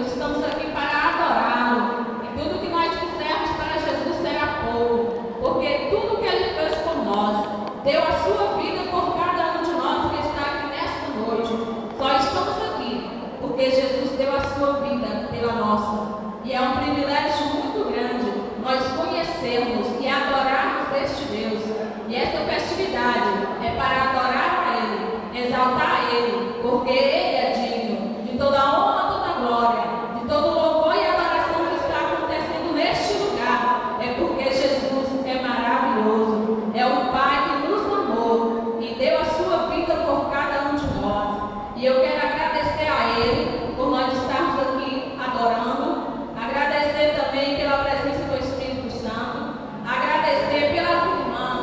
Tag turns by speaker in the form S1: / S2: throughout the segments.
S1: Nós estamos aqui para adorá-lo. E tudo que nós fizermos para Jesus será pouco, porque tudo que Ele fez por nós, deu a sua vida por cada um de nós que está aqui nesta noite. Só estamos aqui porque Jesus deu a sua vida pela nossa. E é um privilégio muito grande nós conhecermos e adorarmos este Deus. E esta festividade é para adorar a Ele, exaltar a Ele, porque Ele é digno de toda a honra, toda a glória, de todo o louvor e adoração que está acontecendo neste lugar. É porque Jesus é maravilhoso, é o Pai que nos amou e deu a sua vida por cada um de nós. E eu quero agradecer a Ele por nós estarmos aqui adorando, agradecer também pela presença do Espírito Santo, agradecer pelas irmãs,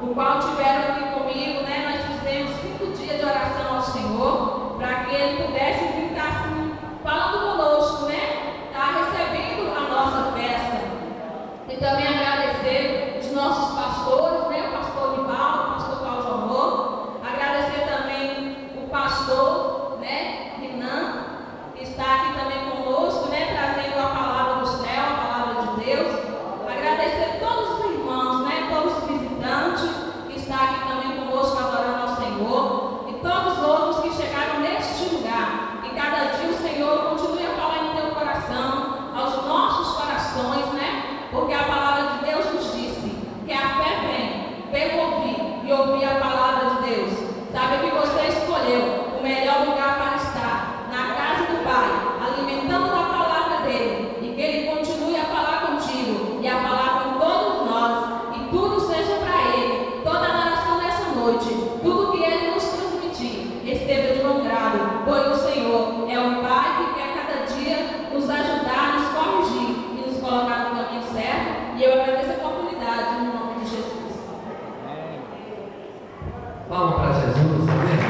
S1: o qual tiveram aqui comigo, né? Nós fizemos 5 dias de oração ao Senhor, para que Ele pudesse vir estar assim, falando conosco, né? Está recebendo a nossa festa. E também agradecer os nossos pastores, né? O pastor Nivaldo, o pastor Cláudio Amor, agradecer também o pastor, né? Renan, que está aqui também conosco, né? Trazendo a palavra do céu, a palavra de Deus. Agradecer todos os irmãos, né? Todos os visitantes que estão aqui também conosco adorando ao Senhor. E todos os outros que chegaram neste lugar. E cada dia o Senhor continue a falar em teu coração, aos nossos corações, né? Porque a palavra de Deus nos disse que a fé vem pelo ouvir e ouvir a palavra de Deus. Sabe que você escolheu o melhor lugar para estar, na casa do Pai, alimentando a palavra dele, e que ele continue a falar contigo e a falar com todos nós, e tudo seja para ele, toda a adoração dessa noite, tudo que ele nos transmitir, receba de bom grado, pois o Senhor é o Pai que quer cada dia nos ajudar, nos corrigir e nos colocar no caminho certo. E eu agradeço a oportunidade no nome de Jesus.
S2: Palmas para Jesus, amém?